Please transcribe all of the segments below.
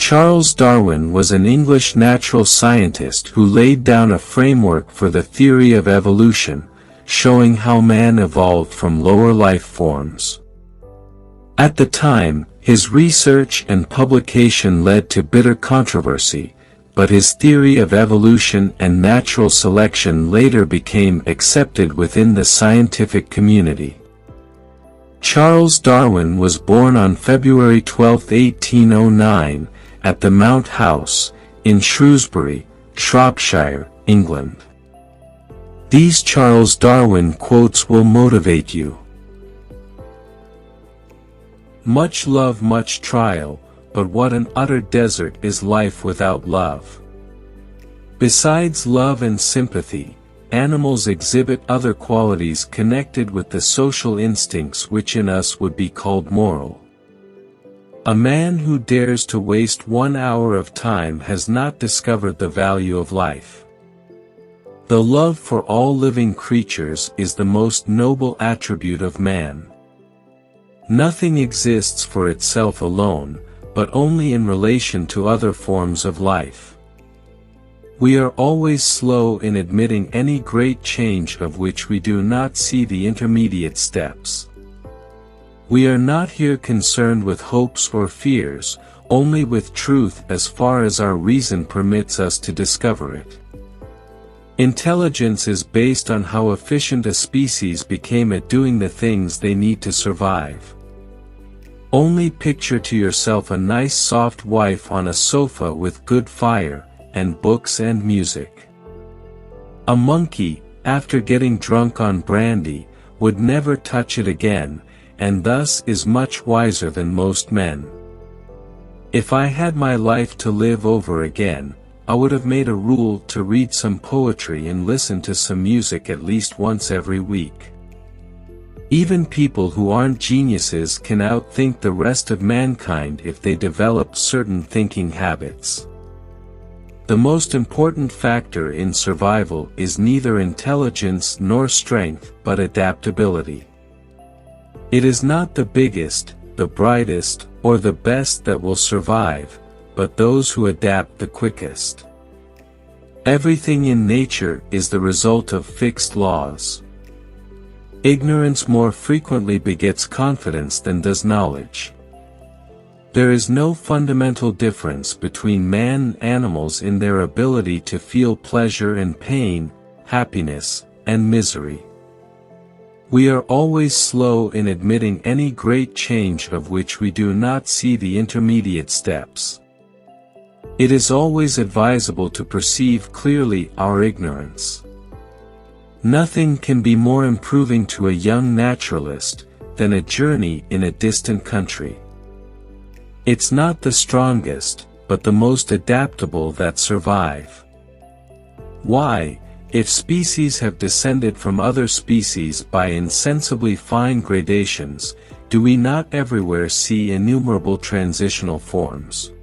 Charles Darwin was an English natural scientist who laid down a framework for the theory of evolution, showing how man evolved from lower life forms. At the time, his research and publication led to bitter controversy, but his theory of evolution and natural selection later became accepted within the scientific community. Charles Darwin was born on February 12, 1809, at the Mount House, in Shrewsbury, Shropshire, England. These Charles Darwin quotes will motivate you. Much love, much trial, but what an utter desert is life without love. Besides love and sympathy, animals exhibit other qualities connected with the social instincts which in us would be called moral. A man who dares to waste 1 hour of time has not discovered the value of life. The love for all living creatures is the most noble attribute of man. Nothing exists for itself alone, but only in relation to other forms of life. We are always slow in admitting any great change of which we do not see the intermediate steps. We are not here concerned with hopes or fears, only with truth as far as our reason permits us to discover it. Intelligence is based on how efficient a species became at doing the things they need to survive. Only picture to yourself a nice soft wife on a sofa with good fire, and books and music. A monkey, after getting drunk on brandy, would never touch it again, and thus is much wiser than most men. If I had my life to live over again, I would have made a rule to read some poetry and listen to some music at least once every week. Even people who aren't geniuses can outthink the rest of mankind if they develop certain thinking habits. The most important factor in survival is neither intelligence nor strength but adaptability. It is not the biggest, the brightest, or the best that will survive, but those who adapt the quickest. Everything in nature is the result of fixed laws. Ignorance more frequently begets confidence than does knowledge. There is no fundamental difference between man and animals in their ability to feel pleasure and pain, happiness, and misery. We are always slow in admitting any great change of which we do not see the intermediate steps. It is always advisable to perceive clearly our ignorance. Nothing can be more improving to a young naturalist than a journey in a distant country. It's not the strongest, but the most adaptable that survive. Why, if species have descended from other species by insensibly fine gradations, do we not everywhere see innumerable transitional forms?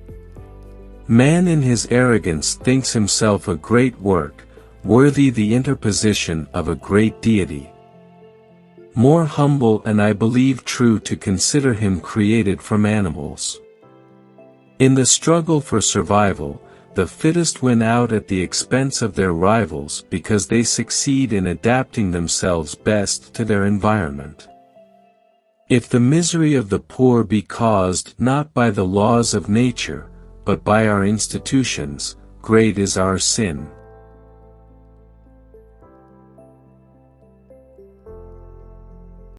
Man in his arrogance thinks himself a great work, worthy the interposition of a great deity. More humble and I believe true to consider him created from animals. In the struggle for survival, the fittest win out at the expense of their rivals because they succeed in adapting themselves best to their environment. If the misery of the poor be caused not by the laws of nature, but by our institutions, great is our sin.